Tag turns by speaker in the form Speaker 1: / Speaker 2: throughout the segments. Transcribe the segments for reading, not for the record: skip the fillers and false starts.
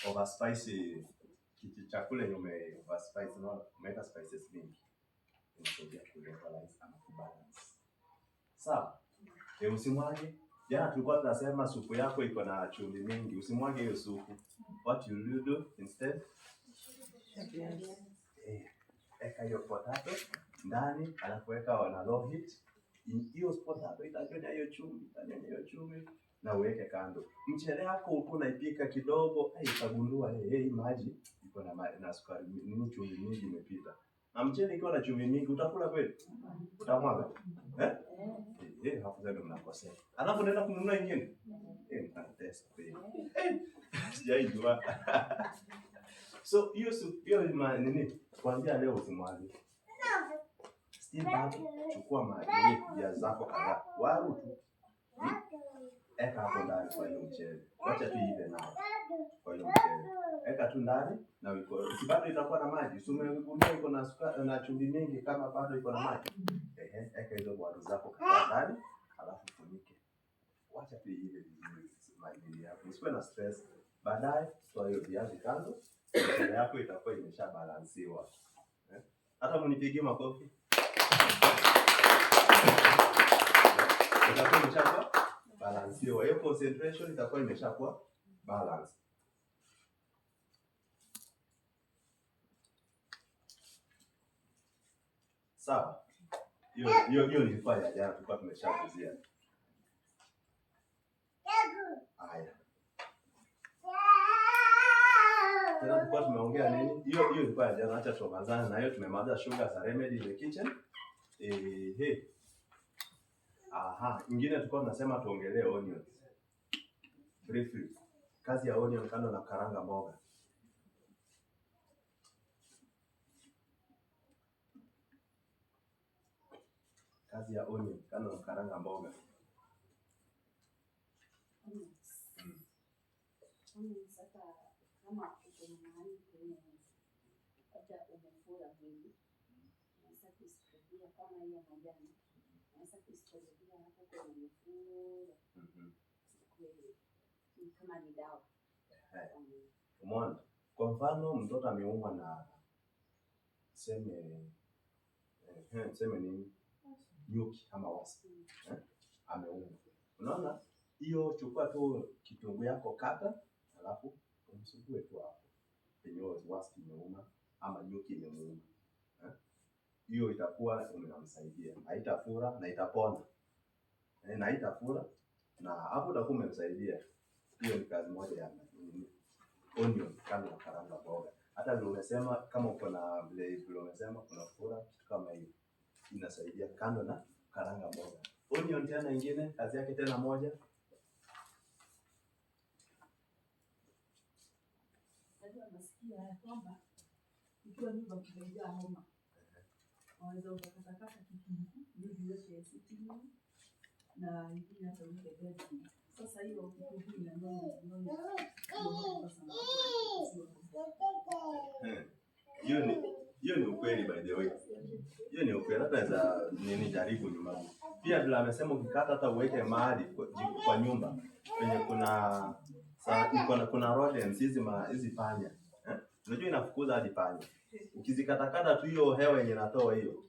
Speaker 1: over spicy kitu chakula yenye over spice no umeweka spices mingi inasaidia kubalance ama kubalance. Sawa? Usimwage. Jana tulikuwa tunasema supu yako iko na chumvi mingi. Usimwage hiyo supu. What you do instead? Eka hiyo potato ndani, alafu weka on low heat. Hiyo potato itanyonya hiyo chumvi, na uweke kando. Mchele wako uko unaipika kidogo, utagundua maji iko na sukari mingi, chumvi mingi imepita. Na mchele ikiwa na chumvi mingi utakula kweli? Utamwaga? Hapo ndio mnakosea. Alafu unaenda kununua nyingine? Mtatesa kweli. Sijaijua. So hiyo nini? Kuanzia leo usimwage. Steam bado chukua maji ya zako kadhaa. Waru tu. Eka hapo ndani kwa hiyo mchele. Wacha tu ive nao. Kwa hiyo mchele. Eka tu ndani na si bado itakuwa na maji. Si umegundua iko na sukari na chumvi mingi kama bado iko na maji. Eka hizo waru zako kadhaa ndani, alafu funike. Wacha tu ive vizuri maji yako. Usiwe na stress. Baadaye toa hiyo viazi kando. Mchele yako itakuwa imeshabalansiwa. Hata mnipigie makofi. Itakuwa imeshakuwa balansiwa. Hiyo concentration itakuwa imeshakuwa balance. Sawa? Hiyo nilikuwa ya jana tulikuwa tumeshaguzia. Haya. Tena tulikuwa tumeongea nini? Hiyo ilikuwa ya jana, acha tuanzane na hiyo. Tumemaliza sugar za remedy in the kitchen. Ingine tulikuwa tunasema tuongelee onions. Briefly. Kazi ya onion kando na karanga mboga. Kazi ya onion kando na karanga mboga.
Speaker 2: Sasa kama uko mahali kwenye hata umefura hivi, unaweza kusikia kama hiyo majani, unaweza kusikia hapo kwenye umefura, kama ni dawa.
Speaker 1: Umeona? Kwa mfano mtoto ameumwa na seme nini? Nyuki ama wasp. Ameumwa. Unaona? Hiyo chukua tu kitunguu yako kata, alafu umsugue tu hapo. Penye wasp imeuma ama nyuki imemuuma. Hiyo itakuwa umemsaidia. Haitafura na itapona. Na haitafura na hapo utakuwa umemsaidia. Hiyo ni kazi moja ya onion kando na karanga mboga. Hata vile umesema kama uko na vile umesema kuna fura kama hiyo, inasaidia kando na karanga mboga. Onion tena nyingine kazi yake tena moja.
Speaker 2: Ndio nasikia kwamba ikiwa nyumba kimejaa homa, unaweza ukakata kitunguu ili iweke sitini na ingine hata uweke beti. Sasa hiyo kitunguu inanyonya.
Speaker 1: Hiyo ni ukweli by the way. Hiyo ni ukweli, hata za nini jaribu nyumbani. Pia bila amesema ukikata hata uweke mahali kwa nyumba penye kuna rodents hizi panya. Unajua inafukuza hadi panya. Ukizikatakata tu hiyo hewa yenye inatoa hiyo.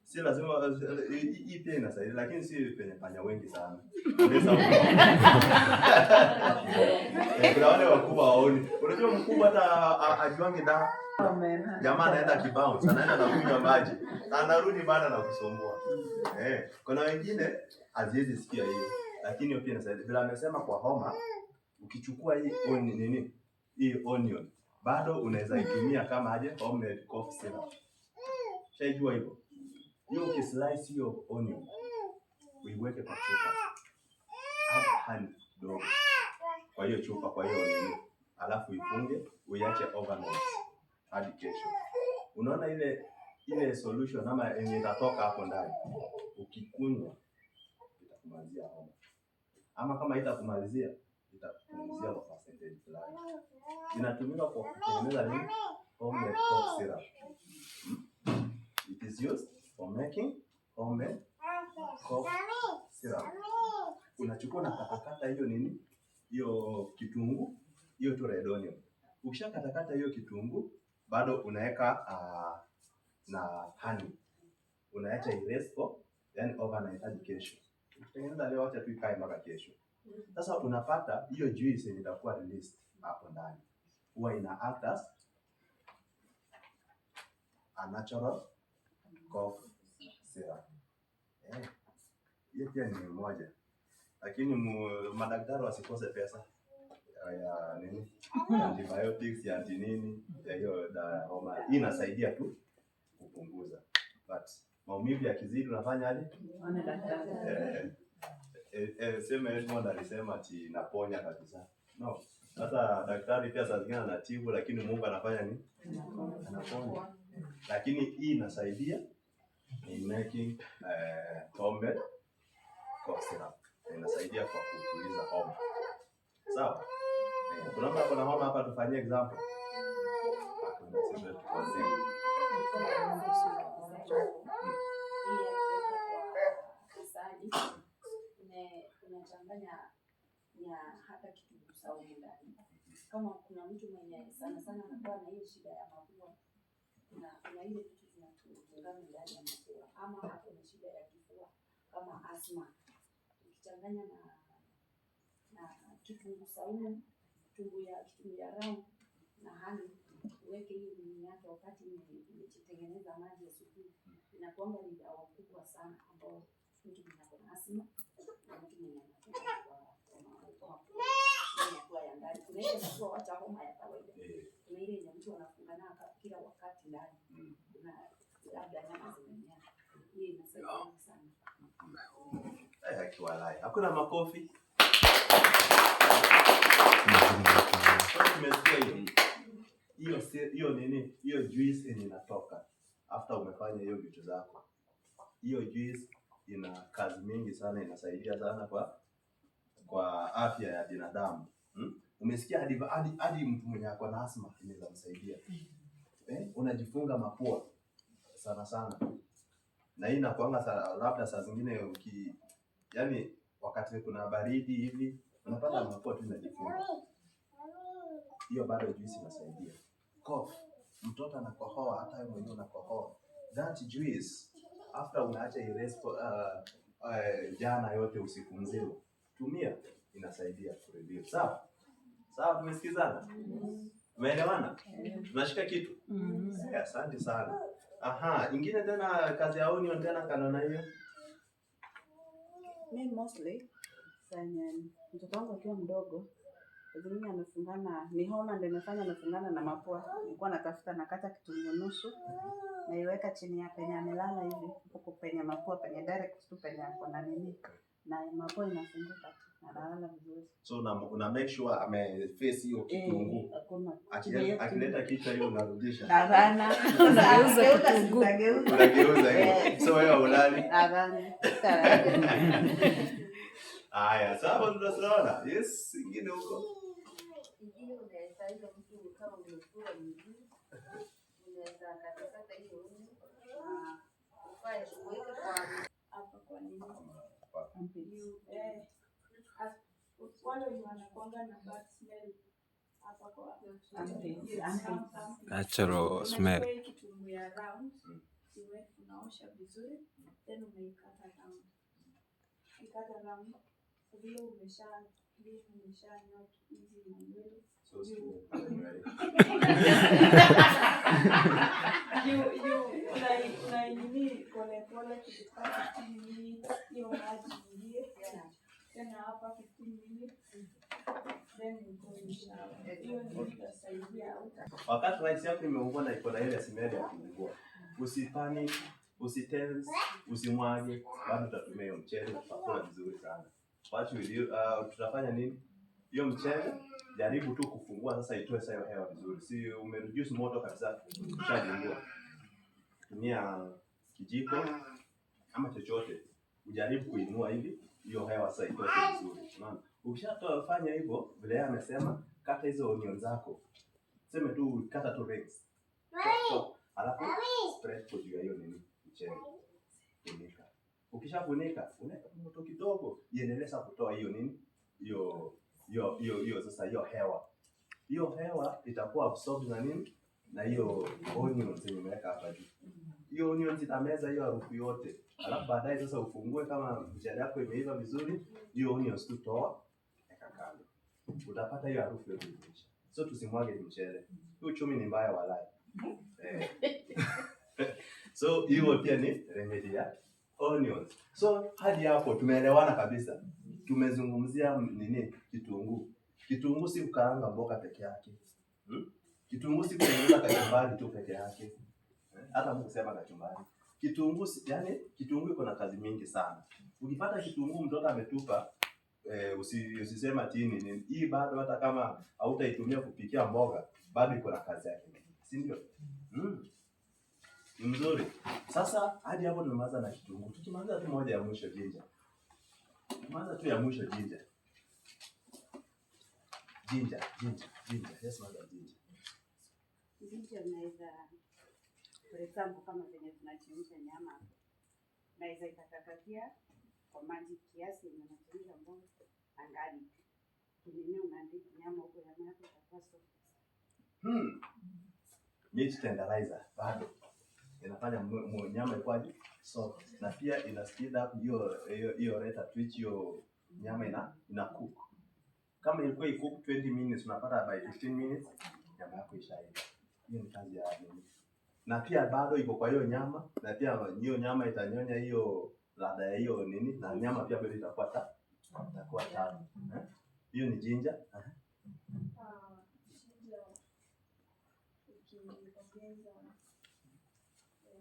Speaker 1: Si lazima hii pia inasaidia, lakini si penye panya wengi sana. Kuna wale wakubwa waoni. Unajua mkubwa hata ajuange da. Jamaa anaenda kibounce, anaenda na kunywa maji. Anarudi bana na kusumbua. Kuna wengine haziwezi sikia hiyo, lakini hiyo pia inasaidia. Bila amesema kwa homa, ukichukua hii onion, bado unaweza itumia kama aje homemade cough syrup. Shaijua hivyo? Hiyo ukislice hiyo onion, uiweke kwa chupa. Add kidogo kwa hiyo chupa, kwa hiyo onion. Alafu ifunge, uiache overnight hadi kesho. Unaona ile solution ama yenye itatoka hapo ndani, ukikunywa itakumalizia homa. Ama kama haitakumalizia, itakupunguzia kwa percentage fulani. Inatumika kwa kutengeneza nini? Homemade cough syrup. It is used for making homemade cough syrup. Unachukua na katakata hiyo nini? Hiyo kitunguu, hiyo tu red onion. Ukishakatakata hiyo kitunguu, bado unaweka na honey. Unaacha irest for yani overnight hadi kesho. Ukitengeneza leo, acha tu ikae mpaka kesho. Sasa unapata hiyo juice yenye itakuwa released hapo ndani. Huwa ina act as a natural cough syrup. Hiyo pia ni moja. Lakini madaktari wasikose pesa ya nini? Antibiotics ya nini? Ya hiyo dawa ya homa. Hii inasaidia tu kupunguza. But maumivu yakizidi unafanya aje?
Speaker 2: Ona daktari.
Speaker 1: Sema Edmond alisema ati naponya kabisa. No. Sasa daktari pia saa zingine anatibu, lakini Mungu anafanya nini? Anaponya. Lakini hii inasaidia in making homemade cough syrup. Inasaidia kwa kutuliza homa. Sawa? Kuna homa hapa, tufanyie example.
Speaker 2: Unachanganya na hata kitunguu saumu ndani. Kama kuna mtu mwenye sana anakuwa na hiyo shida ya mapua, kuna ile vitu zinatungana ndani ya mapua, ama hata na shida ya kifua kama asthma, ukichanganya na kitunguu saumu, kitunguu ya round na honey, uweke hiyo nini yake wakati umejitengeneza maji asubuhi, inakuwa ni dawa kubwa sana ambao mtu mwenye ana asthma na mtu mwenye kwa ya ndani. Kuna ile inakuwa wacha homa ya kawaida. Kuna ile yenye mtu anafungana kila wakati ndani. Na labda nyama zimenya. Hii inasaidia sana.
Speaker 1: Akiwalai. Hakuna makofi. Hiyo nini? Hiyo juice yenye inatoka after umefanya hiyo vitu zako. Hiyo juice ina kazi mingi sana, inasaidia sana kwa afya ya binadamu. Umesikia hadi mtu mwenye ako na asthma inaweza msaidia. Unajifunga mapua sana. Na hii inakuanga labda saa zingine yani wakati kuna baridi hivi unapata mapua tu inajifunga. Hiyo bado juice inasaidia. Cough, mtoto anakohoa, hata wewe mwenyewe unakohoa. That juice after unaacha jana yote usiku mzima, tumia, inasaidia kurelieve. Sawa? Tumesikizana? Umeelewana? Tunashika kitu? Asante sana. Ingine tena kazi ya onion tena kanona hiyo.
Speaker 2: Mimi mostly mtoto wangu akiwa mdogo, zingine amefungana, ni homa ndio imefanya amefungana na mapua. Nilikuwa natafuta nakata kitunguu nusu, na iweka chini ya penye amelala hivi, huko penye mapua, penye direct tu penye ako na nini, na mapua inafunguka na analala vizuri.
Speaker 1: So una make sure ameface hiyo kitunguu. Akileta kichwa hiyo unarudisha.
Speaker 2: Hapana.
Speaker 3: Unageuza kitunguu.
Speaker 1: Unageuza hiyo. So wewe ulali.
Speaker 2: Hapana.
Speaker 1: Haya, sawa tunaona. Yes, ingine huko.
Speaker 4: Ingine unaweza hiyo mtu kama umefura miguu. Unaweza katakata hiyo ufae kuweka kwa hapa kwa nini?
Speaker 5: Wale wanakuanga na bad smell hapa kwa
Speaker 3: natural smell.
Speaker 5: Kitunguu ya round, unaosha vizuri, then unaikata round. Ikata round, vile umesha nyot hizi nywele. Unainini pole kujipaka chini hiyo maji ingie. Tena hapa 15 minutes. Then you shower. Hiyo ndio itasaidia
Speaker 1: Wakati rice yako imeungua na iko na ile smell ya kuungua, usipanic, usitense, usimwage, bado utatumia hiyo mchele utakula vizuri sana. What will you tutafanya nini? Hiyo mchele jaribu tu kufungua sasa itoe sayo hewa vizuri. Si umereduce moto kabisa, ushaungua. Tumia kijiko ama chochote, ujaribu kuinua hivi hiyo hewa sasa itoke vizuri. Unaona? Ukishafanya hivyo, vile yeye amesema, kata hizo onion zako. Sema tu kata tu rings. Alafu spread kwa juu ya hiyo nini mchele. Funika. Ukishafunika, unaweka moto kidogo, iendelee sasa kutoa hiyo nini? Hiyo sasa hiyo hewa. hiyo hewa itakuwa absorbed na nini? Na hiyo onions yenye umeweka hapa juu. Hiyo onions itameza hiyo harufu yote. Alafu baadaye sasa ufungue kama mchele yako imeiva vizuri, hiyo onions tu toa, weka kando. Utapata hiyo harufu yote imeisha. So tusimwage mchele. Hii uchumi ni mbaya walai. So hiyo pia ni remedy ya onions. So hadi hapo tumeelewana kabisa. Tumezungumzia nini? Kitunguu. Kitunguu si kukaranga mboga peke yake. Kitunguu si kutengeneza kachumbari tu peke yake. Hata Mungu sema kachumbari. Kitunguu yani kitunguu iko na kazi mingi sana. Ukipata kitunguu mtoto ametupa usisema tini hii bado hata kama hautaitumia kupikia mboga bado iko na kazi yake. Si ndio? Mzuri. Sasa hadi hapo tumemaliza na kitunguu. Tukimaliza tu moja ya mwisho ginger. Tumaliza tu ya mwisho ginger. Ginger. Yes, mother ginger.
Speaker 4: Ginger unaweza, for example, kama venye tunachemsha nyama, naweza ikakakatia kwa maji kiasi na unachemsha mboga angali. Kinini unaandika nyama huko nyama yako itakuwa soft.
Speaker 1: Meat tenderizer bado inafanya nyama ikwaje soft, na pia ina speed up hiyo rate at which hiyo nyama ina cook. Kama ilikuwa ikook 20 minutes unapata by 15 minutes nyama yako ishaiva. Hiyo ni kazi ya nini? Na pia bado iko kwa hiyo nyama, na pia hiyo nyama itanyonya hiyo ladha ya hiyo nini, na nyama pia bado itakuwa tamu. Hiyo ni ginger.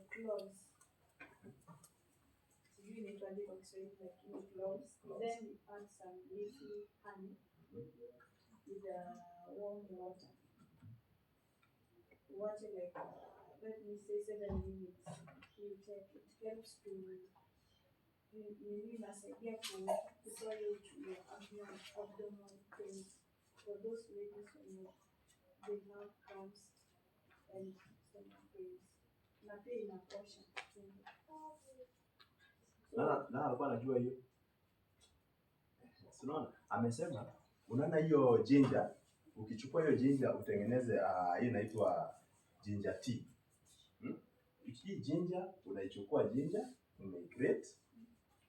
Speaker 5: Cloves. Sijui inaitwaje kwa Kiswahili lakini cloves. Then you add some little honey with warm water. Water like let me say 7 minutes. You take it helps to inasaidia kutoa hiyo abdominal pain for those ladies who they have cramps and stomach pains. Na pia inaposha tumbo.
Speaker 1: Na alikuwa anajua hiyo. Unaona? Amesema unaona hiyo ginger, ukichukua hiyo ginger utengeneze hii inaitwa ginger tea. Hii ginger unaichukua ginger, unaigrate,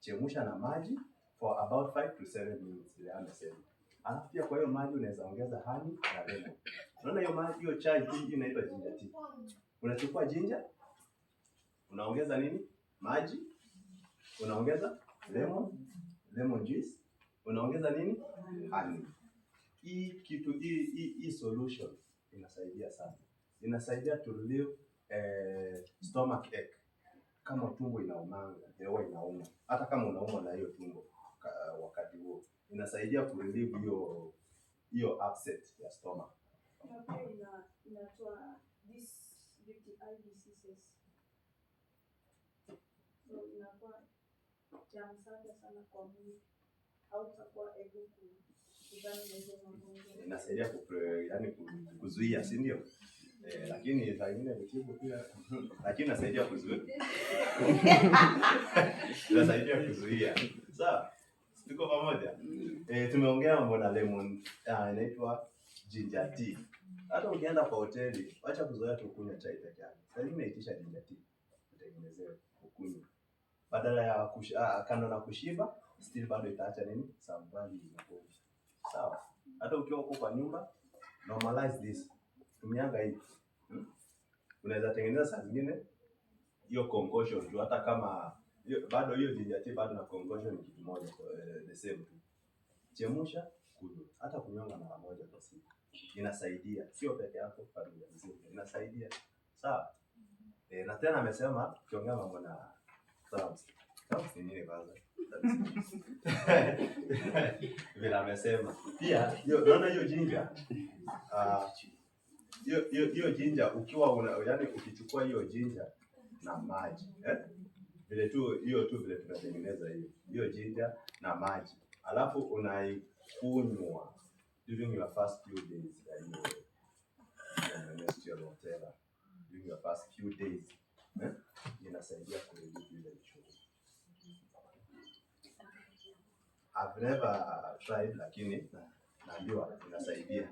Speaker 1: chemsha na maji for about 5 to 7 minutes ile amesema. Alafu pia kwa hiyo maji unaweza ongeza honey na lemon. Unaona hiyo maji hiyo chai hii inaitwa ginger tea. Unachukua ginger, unaongeza nini? Maji, unaongeza lemon juice, unaongeza nini? Honey. Hii kitu hii solution inasaidia sana. Inasaidia to relieve stomach ache. Kama tumbo inaumanga, hewa inauma. Hata kama unauma na hiyo tumbo wakati huo, inasaidia ku relieve hiyo upset ya stomach.
Speaker 5: Na pia inatoa this UTI diseases. So inakuwa ya msaada sana kwa mwili. Hautakuwa able kudhani na hizo magonjwa.
Speaker 1: Inasaidia kuzuia, si ndio? Lakini saa nyingine kutibu pia, lakini inasaidia kuzuia. Inasaidia kuzuia. Sawa? Tuko pamoja? Tumeongea mambo na lemon, inaitwa ginger tea. Hata ukienda kwa hoteli, acha kuzoea tu kunywa chai peke yake. Sasa hivi naitisha ginger tea. Utengenezee ukunywe. Badala ya kando na kushiba, still bado itaacha nini? Some value inakuwa. Sawa? Hata ukiwa huko kwa nyumba, normalize this. Tumianga hii. Unaweza tengeneza saa zingine hiyo concoction tu, hata kama bado hiyo ginger tea bado na concoction ni kitu moja, the same tu. Chemsha, kunywa. Hata kunyonga mara moja kwa siku. Inasaidia. Sio peke yako, familia nzima. Inasaidia. Sawa? Na tena amesema tukiongea mambo na clouds ni nini kwanza? Vile amesema. Pia, unaona hiyo ginger? Hiyo ginger ukiwa yani ukichukua hiyo ginger na maji, vile tu vile tunatengeneza hiyo ginger na maji. Alafu unaikunywa during your first few days ya hiyo whatever. During your first few days. Inasaidia kurelease ile uchungu. I've never tried lakini naambiwa inasaidia.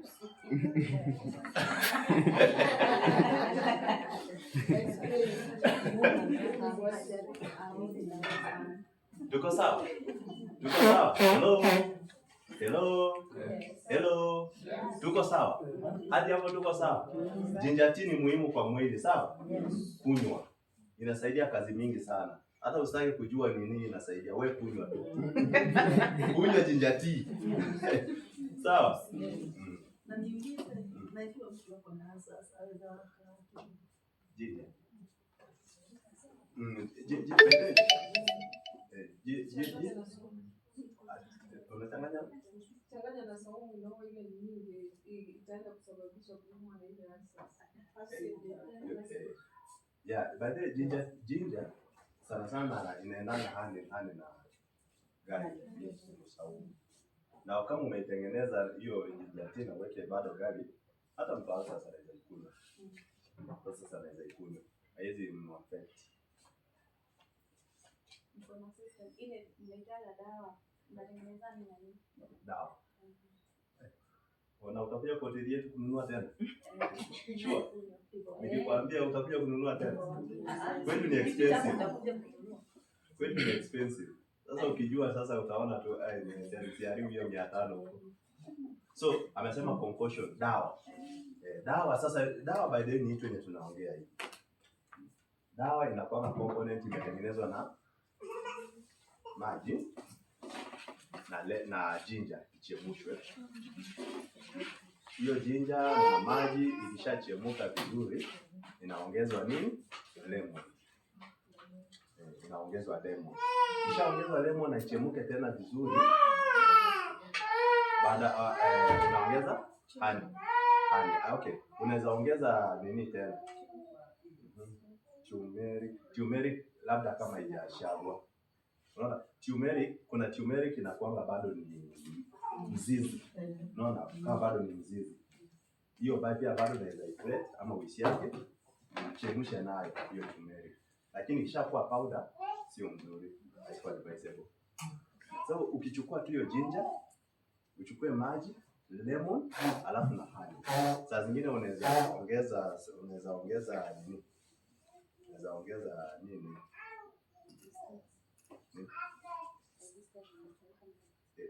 Speaker 1: Tuko sawa? Tuko sawa? Hello? Hello? Hello? Tuko sawa? Hadi hapo tuko sawa? Ginger tea ni muhimu kwa mwili, sawa? Kunywa. Inasaidia kazi mingi sana. Hata usitaki kujua ni nini inasaidia, wewe kunywa tu. Kunywa ginger tea. Sawa?
Speaker 2: Na niulize, na ikiwa mtu wako na asas, aweza
Speaker 1: Ginger. Unachanganya?
Speaker 5: Changanya na saumu ndio ile nyingi itaenda kusababisha kuumwa na ile
Speaker 1: Yeah, by the way, ginger sana sana inaendana hand in hand na gari saumu. Na kama umeitengeneza hiyo ginger tea na uweke bado gari, hata mtu sasa anaweza ikunywa. Sasa anaweza ikunywa. Haiwezi muaffect.
Speaker 5: Mkono system ile imejala dawa mnatengeneza ni nini?
Speaker 1: Dawa. Utakuja kwa hoteli yetu kununua tena? Sure. Nikikwambia utakuja kununua tena. Kwetu ni expensive. Kwetu ni expensive. Sasa ukijua sasa utaona tu nimejaribu hiyo 500 huko. So, amesema concoction, dawa. Dawa sasa, dawa by the way ni hicho yenye tunaongea hivi. Dawa inakuwa na component imetengenezwa na maji na ginger ichemshwe. Hiyo ginger na maji ikishachemuka vizuri inaongezwa nini? Lemon. Inaongezwa lemon. Ikishaongezwa lemon na ichemuke tena vizuri. Baada unaongeza honey. Okay. Unaweza ongeza nini tena? Turmeric labda kama haijashagwa. Unaona? Kuna turmeric inakuanga bado ni mzizi. Unaona? Kama bado ni mzizi. Hiyo pia bado unaweza iweke ama uisiage chemsha nayo hiyo turmeric. Lakini ikishakuwa powder sio mzuri. Haikuwa advisable. So ukichukua tu hiyo ginger, uchukue maji, lemon, alafu na honey. Saa zingine unaweza ongeza nini? Unaweza ongeza nini?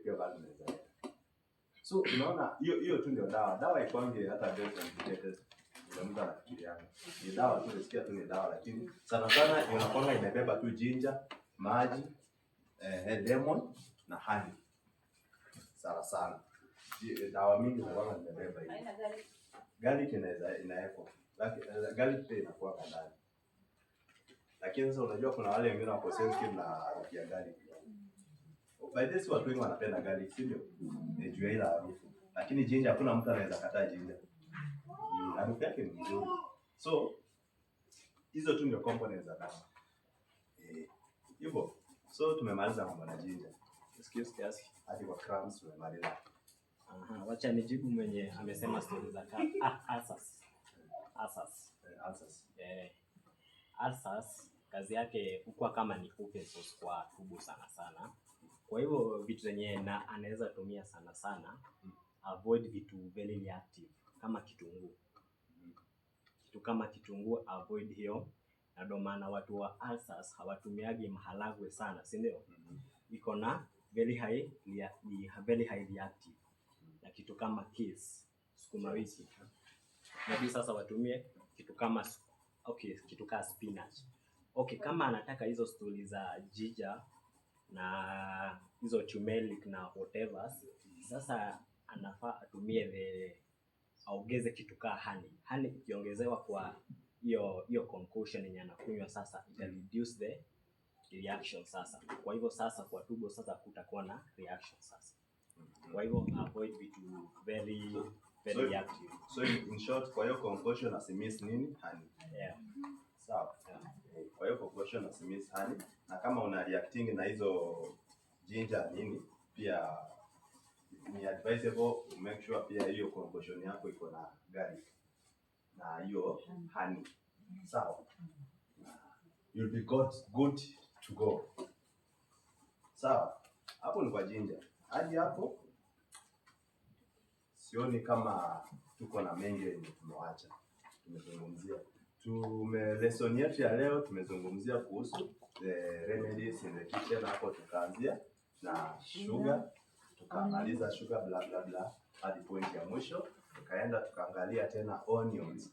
Speaker 1: Pia bado unaweza. So unaona hiyo tu ndio dawa. Dawa ikwange hata designated. Ndio mtu anafikiria. Ni dawa tu, unasikia tu ni dawa, lakini sana sana inakuwa imebeba tu ginger, maji, lemon na honey. Sana. Dawa mingi zinakuwa zimebeba hivi. Garlic inawekwa. Garlic pia inakuwa ndani. Lakini sasa unajua kuna wale wengine wako sensitive na harufu ya garlic. By this watu wengi wanapenda garlic, si ndio? Ni juu ya ile harufu. Lakini ginger hakuna mtu anaweza kataa ginger. Harufu yake ni nzuri. So hizo tu ndio components za dawa. Hivyo. So tumemaliza mambo na ginger. Excuse kiasi. Hadi kwa crumbs tumemaliza.
Speaker 6: Wacha nijibu mwenye amesema story za Alsas kazi yake huwa kama ni open source kwa tubo sana. Kwa hivyo vitu zenye na anaweza tumia sana avoid vitu very reactive kama kitunguu. Kitu kama kitunguu avoid hiyo, na ndio maana watu wa Alsas hawatumiagi maharagwe sana, si ndio? Iko na very high reactive. Na kitu kama sukuma wiki. Nabii sasa watumie kitu kama spinach. Okay, kama anataka hizo stories za ginger na hizo turmeric na whatever, sasa anafaa atumie aongeze kitu kama honey. Honey ikiongezewa kwa hiyo concoction yenye anakunywa sasa ita reduce the reaction sasa. Kwa hivyo sasa kwa tubo sasa kutakuwa na reaction sasa. Kwa hivyo avoid vitu very reactive.
Speaker 1: So in short, kwa hiyo concoction asimiss nini? Honey.
Speaker 6: Yeah.
Speaker 1: Sawa. Kwa hiyo concoction asimiss honey, na kama una reacting na hizo ginger nini, pia ni advisable make sure pia hiyo concoction yako iko na garlic na hiyo honey. Sawa. You'll be good to go. Sawa. Hapo ni kwa ginger. Hadi hapo sioni kama tuko na mengi yenye tumewacha. Tumezungumzia lesson yetu ya leo tumezungumzia kuhusu the remedies in the kitchen. Hapo tukaanzia na sugar, tukamaliza sugar bla bla bla hadi point ya mwisho. Tukaenda tukaangalia tena onions.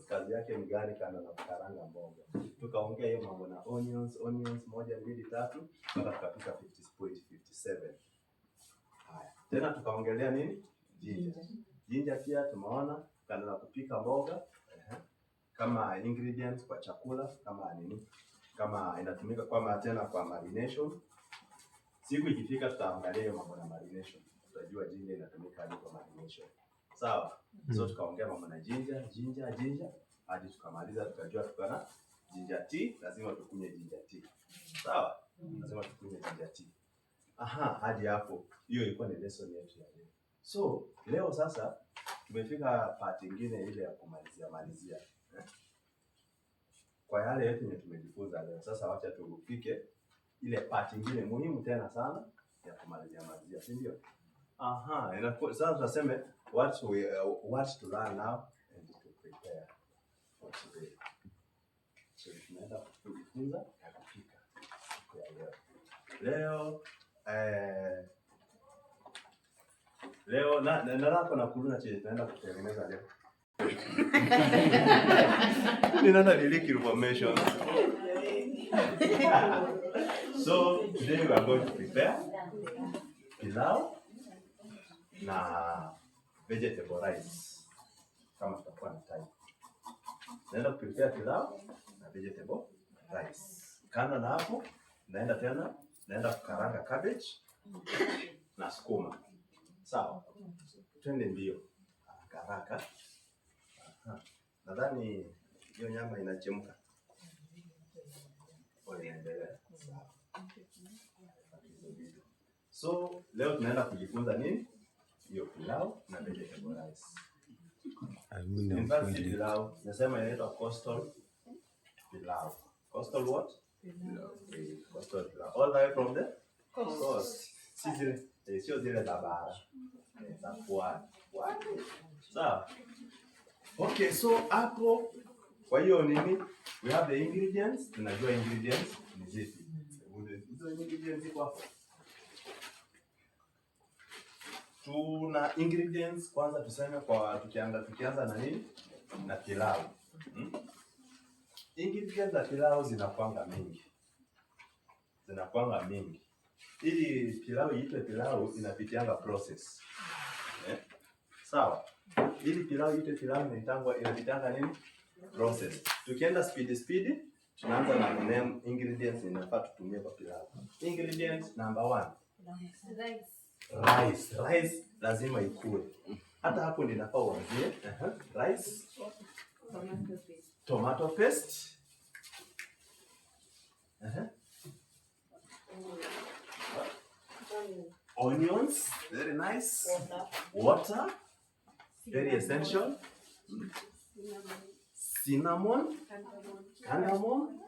Speaker 1: Kazi yake ni gani kando na kukaranga mboga? Tukaongea hiyo mambo na onions 1 2 3 mpaka tukafika 50.57. Haya. Tena tukaongelea nini? Ginger pia tumeona kando na kupika mboga, kama ingredients kwa chakula, kama nini? Kama inatumika kwa marination. Siku ikifika tutaangalia hiyo mambo na marination. Tutajua ginger inatumika hadi kwa marination. Sawa? So tukaongea mambo na ginger hadi tukamaliza tukajua tukana ginger tea, lazima tukunywe ginger tea. Sawa? Lazima tukunywe ginger tea. Hadi hapo. Hiyo ilikuwa ni lesson yetu ya leo. So, leo sasa tumefika part nyingine ile ya kumalizia. Kwa yale yote yenye tumejifunza leo, sasa wacha tufike ile part nyingine muhimu tena sana ya kumalizia, si ndio? Sasa tunasema what to learn now and to prepare for today. So tunaenda kujifunza na kupika siku ya leo. Leo na kuluna chenye tunaenda kutengeneza leo. Ninaona leak information. So today we are going to prepare pilau na vegetable rice. Kama tutakuwa na time. Naenda prepare pilau na vegetable rice. Kando na hapo naenda kukaranga cabbage na sukuma. Sawa. Twende mbio. Haraka. Nadhani hiyo nyama inachemka. Sawa. So, leo tunaenda kujifunza nini? Hiyo pilau na vegetable rice. Pilau, nasema inaitwa coastal pilau. Coastal what? Coastal pilau. All the way from the coast. Sio zile za bara. Za pwani. Sawa. Okay, so hapo kwa hiyo nini? We have the ingredients. Tunajua ingredients ni zipi. Hizo ingredients ziko hapo. Tuna ingredients kwanza tuseme kwa tukianza na nini? Na pilau. Ingredients za pilau zinakuanga mingi. Ili pilau iitwe pilau inapitianga process. Sawa. Ili pilau iitwe pilau inapitianga nini? Process. Tukienda speed tunaanza na name ingredients inafaa tutumie kwa pilau. Ingredients number 1. Rice lazima ikue. Hata hapo ninafaa uanzie. Rice, tomato paste. Onions, very nice. Water, very essential. Cinnamon, cardamom,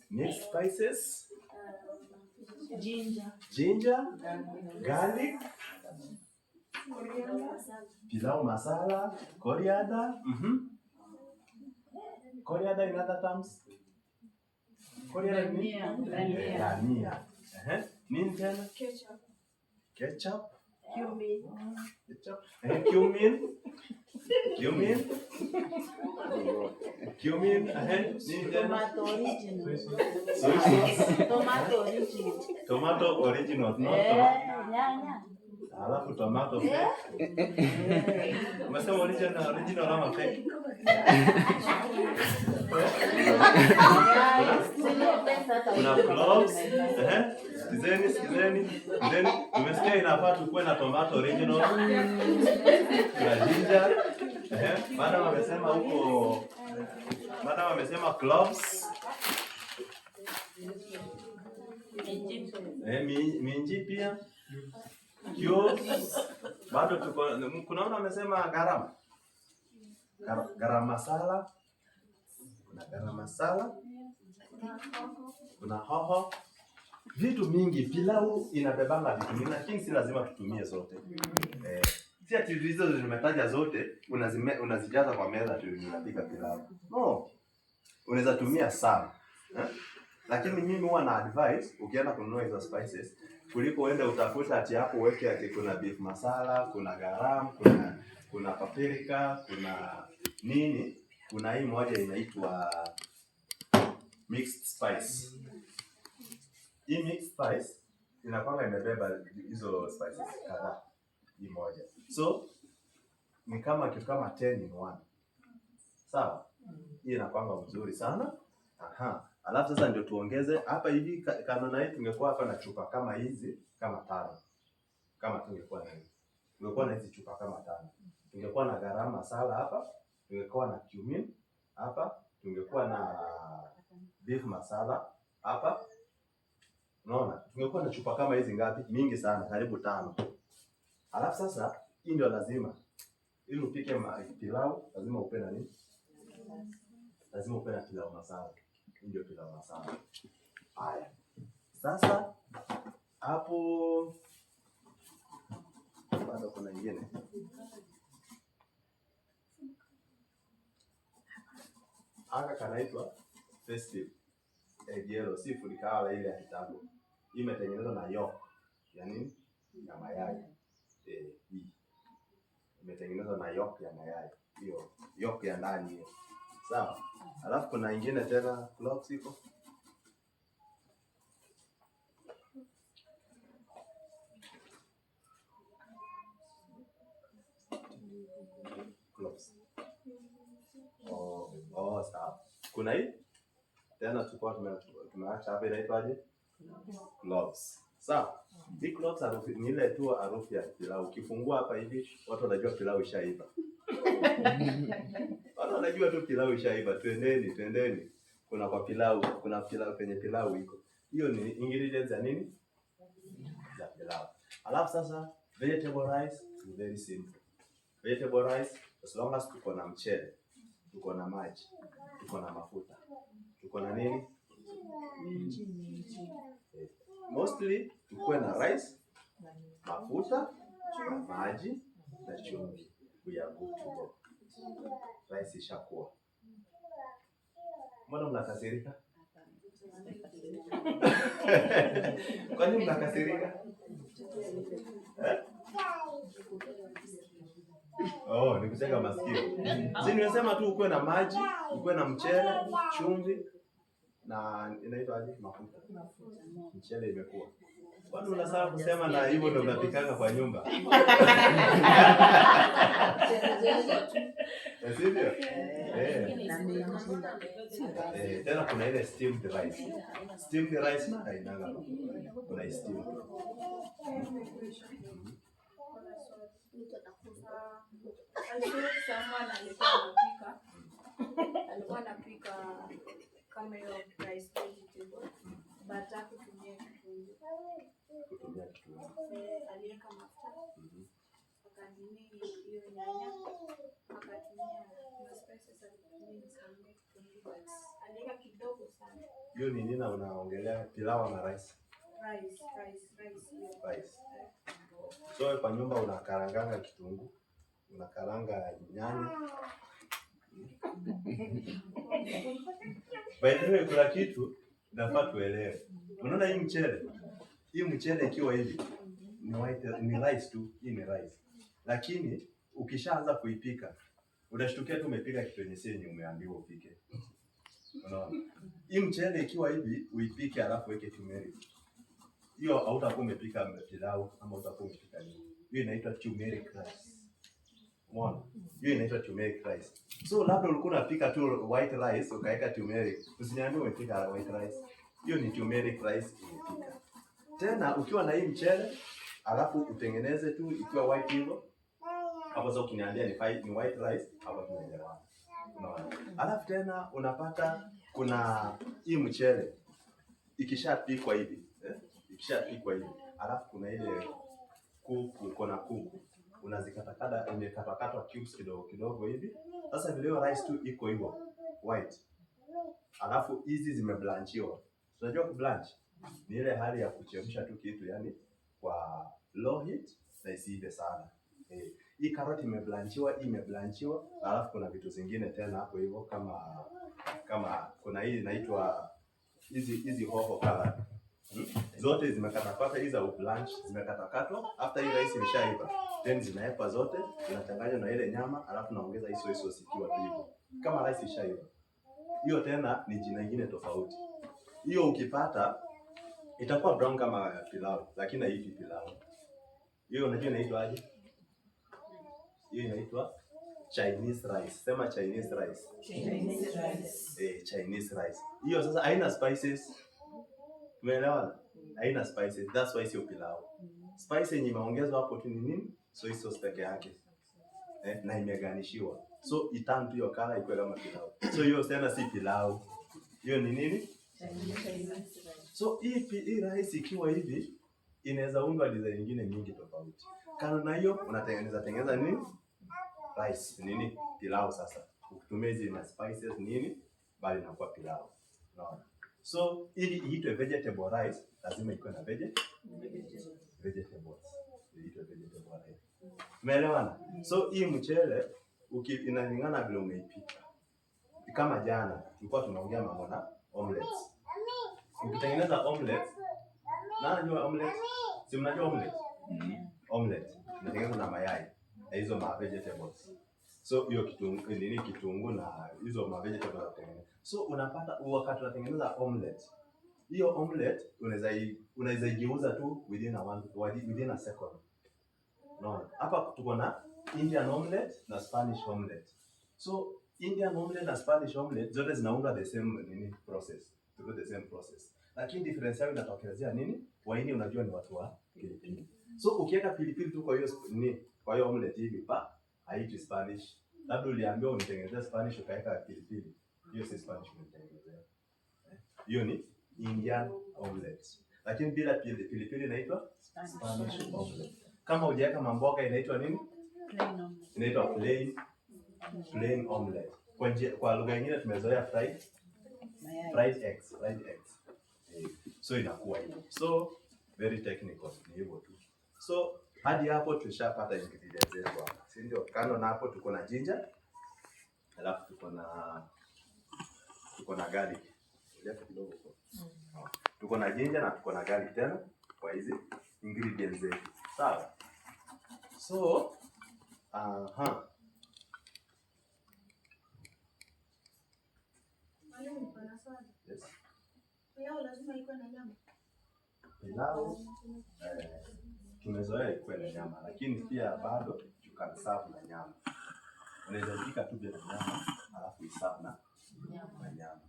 Speaker 1: mixed spices. Ginger, garlic, pilau masala, coriander. Coriander in other terms. Coriander Dania. Nini tena? Ketchup. Cumin. Nini tena? Tomato original. Alafu tomato fake. Umesema original ama fake? Kuna cloves. Sikizeni. Umesikia inafaa tukue na tomato original. Kuna ginger. Madam amesema cloves. Minji pia. Bado kuna amesema garam masala. Kuna garam masala. Kuna hoho. Vitu mingi. Pilau inabebanga vitu mingi, lakini si lazima tutumie zote. Si ati hizo zimetaja zote unazijaza kwa meza tu unapika pilau. No. Unaweza tumia sana. Lakini mimi huwa na advice ukienda kununua hizo spices kuliko uende utafuta ati hapo uweke ati kuna beef masala, kuna garam, kuna paprika, kuna nini? Kuna hii moja inaitwa mixed spice. Hii mixed spice inakuwa imebeba hizo spices kadhaa hii moja. So ni kama kitu kama 10 in 1. Sawa? Hii inakuwa mzuri sana. Aha. Alafu sasa ndio tuongeze hapa hivi kanona hii tungekuwa hapa na chupa kama hizi kama 5. Kama tungekuwa na hizi. Tungekuwa na hizi chupa kama 5. Tungekuwa na garam masala hapa, tungekuwa na cumin hapa, tungekuwa na beef masala hapa. Unaona? Tungekuwa na chupa kama hizi ngapi? Mingi sana, karibu 5. Alafu sasa hii ndio lazima. Ili upike pilau lazima upe na nini? Lazima upe na pilau masala. Hii ndio pilau masala. Haya. Sasa hapo bado kuna nyingine. Aka kanaitwa festive egg yellow seafood kawa ile ya kitambo. Hii imetengenezwa na yolk. Ya nini? Ya mayai. Hii imetengenezwa na yolk ya mayai. Hiyo yolk ya ndani hiyo. Sawa? Alafu kuna nyingine tena cloves iko. Cloves. Sawa. Kuna hii tena tulikuwa tumeacha hapa inaitwaje? Cloves. Sawa. Hii cloves harufu ni ile tu harufu ya pilau. Ukifungua hapa hivi watu wanajua pilau ishaiva. Watu wanajua tu pilau ishaiva. Twendeni. Kuna pilau penye pilau iko. Hiyo ni ingredients ya nini? Ya pilau. Alafu sasa vegetable rice is very simple. Vegetable rice as long as tuko na mchele, tuko na maji, tuko na mafuta, tuko na nini? Mostly tuko na rice, mafuta, maji na chumvi. We are good to go. Rice ishakuwa. Mbona mnakasirika? Kwa nini mnakasirika? Ni kucheka masikio. Si nimesema tu ukuwe na maji, ukuwe na mchele, chumvi na inaitwa aje mafuta. Mchele imekuwa. Kwani unasahau kusema na hivyo ndio unapikanga kwa nyumba? Sivyo? Tena kuna ile steamed rice. Steamed rice na hainanga mafuta. Kuna steamed.
Speaker 5: Alikuwa anapika kama hiyo rice vegetable but hakutumia kitunguu. Aliweka mafuta akadini hiyo nyanya akatumia na spices alitumia sana kitunguu but aliweka kidogo sana.
Speaker 1: Hiyo ni nini unaongelea? Pilau na rice? Rice. So kwa nyumba unakaranganga kitunguu, unakaranga nyanya. By the way, kuna kitu nafaa tuelewe. Unaona hii mchele? Hii mchele ikiwa hivi ni rice tu, hii ni rice. Lakini ukishaanza kuipika, unashtukia tu umepika kitu yenye si yenye umeambiwa upike. Unaona? Hii mchele ikiwa hivi uipike alafu weke turmeric. Hiyo hautakuwa umepika pilau ama utakuwa umepika nini. Hiyo inaitwa turmeric rice. Umeona? Hiyo inaitwa turmeric rice. So labda ulikuwa unapika tu white rice ukaweka turmeric. Usiniambie umepika white rice. Hiyo ni turmeric rice umepika. Tena ukiwa na hii mchele alafu utengeneze tu ikiwa white hivyo. Hapo sasa ukiniambia ni white rice, hapo tunaelewana. Unaona? Alafu tena unapata kuna hii mchele ikishapikwa hivi, ikishapikwa hivi. Alafu kuna ile kuku, kuna kuku. Unazikatakata imekatakatwa cubes kidogo hivi. Sasa vile hiyo rice tu iko hivyo white. Alafu hizi zimeblanchiwa. Unajua kublanch? Ni ile hali ya kuchemsha tu kitu yani kwa low heat na isiive sana. hii karoti imeblanchiwa, hii imeblanchiwa, alafu kuna vitu zingine tena hapo hivyo kama kuna hii inaitwa hizi hoho kala. Zote zimekatakatwa, hizi au blanch zimekatakatwa. After hii rice imeshaiva, then zinawekwa zote, zinachanganywa na ile nyama, alafu naongeza hii soy sauce ikiwa tu hivyo. Kama rice ishaiva. Hiyo tena ni jina lingine tofauti. Hiyo ukipata itakuwa brown kama pilau, lakini haiti pilau. Hiyo unajua inaitwa aje? Hiyo inaitwa Chinese rice. Sema Chinese rice.
Speaker 2: Chinese rice.
Speaker 1: Chinese rice. Hiyo sasa haina spices. Umeelewana? Haina spices. That's why sio pilau. Spice yenye imeongezwa hapo tu ni nini? Soy sauce peke yake. Na imeganishiwa. So itan tu hiyo kala ikuwe kama pilau. So hiyo tena si pilau. Hiyo ni nini?
Speaker 2: Chinese rice.
Speaker 1: So hii rice ikiwa hivi inaweza undwa design nyingine nyingi tofauti. Kando na hiyo unatengeneza nini? Rice nini? Pilau sasa. Ukitumia hizi na spices nini? Bali inakuwa pilau. Unaona? So ili iitwe vegetable rice lazima ikuwe na vegetables. Iitwe vegetable rice. Umeelewana? So hii mchele inalingana vile umeipika. Kama jana tulikuwa tunaongea mambo na omelets. Ukitengeneza omelette, na unajua omelette? Si mnajua omelette? Omelette inatengenezwa na mayai na hizo ma vegetables. So hiyo kitunguu na hizo ma vegetables unatengeneza. So unapata wakati unatengeneza omelette, hiyo omelette unaweza igeuza tu within a second. No, hapa tuko na Indian omelette na Spanish omelette. So Indian omelette na Spanish omelette zote zinaunda the same process. To the same process. Lakini difference yao inatokezea nini? Wahindi unajua ni watu wa pilipili. So ukiweka pilipili tu kwa hiyo omelette hivi haiti Spanish. Labda uliambiwa unitengenezea Spanish ukaweka pilipili. Hiyo si Spanish unitengenezea. Hiyo ni Indian omelette. Lakini bila pilipili inaitwa Spanish omelette. Kama hujaweka mamboga inaitwa nini?
Speaker 2: Plain omelette.
Speaker 1: Inaitwa plain omelette. Kwa lugha nyingine tumezoea fried eggs. So inakuwa hivyo. So very technical ni hivyo tu. So hadi hapo tushapata ingredients zetu hapa. Si ndio? Kando na hapo tuko na ginger. Alafu tuko na garlic. Leta kidogo kwa. Tuko na ginger na tuko na garlic tena kwa hizi ingredients zetu. Sawa? So yes.
Speaker 5: Pilau lazima ikuwe na nyama.
Speaker 1: Pilau tumezoea ikuwe na nyama, lakini pia bado you can serve na nyama. Unaweza pika tu bila nyama, alafu iserve na nyama.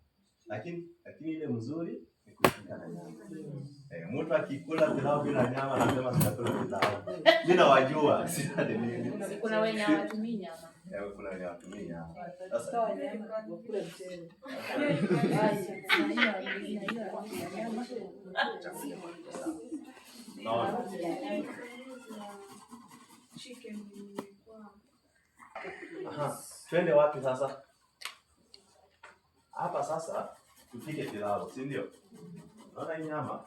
Speaker 1: Lakini ile mzuri ni kupika na nyama. Mtu akikula pilau bila nyama anasema sitakula pilau. Mimi nawajua, sina nini.
Speaker 2: Kuna wenye hawatumii nyama.
Speaker 1: Kuna wenye hawatumii nyama.
Speaker 2: Sasa nyama wakule mchele.
Speaker 1: Twende wapi sasa? Hapa sasa tupike pilau, si ndio? Naona hii nyama.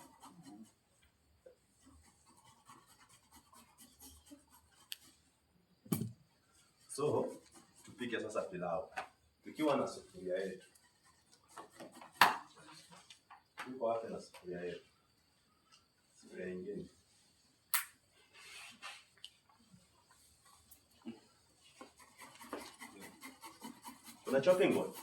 Speaker 1: So tupike sasa pilau. Tukiwa na sufuria yetu. Tuko wapi na sufuria yetu? Sufuria nyingine. Kuna chopping board.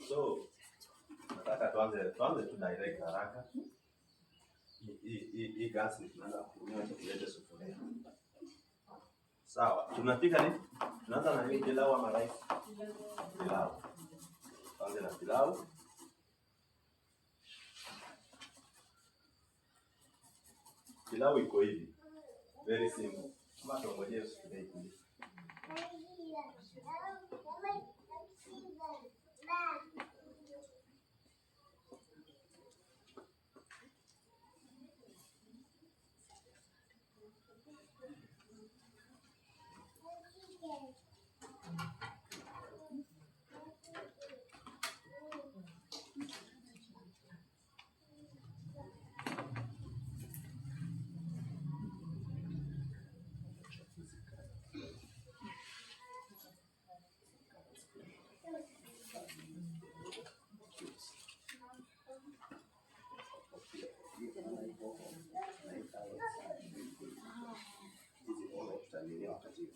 Speaker 1: So nataka tuanze tu direct haraka. Hii gas ni tunaanza kutumia tulete sufuria. Sawa, tunapika nini? Tunaanza na nini, pilau ama rice? Pilau. Tuanze na pilau. Pilau iko hivi. Very simple. Kama tuongojee sufuria ikuwe. Wakati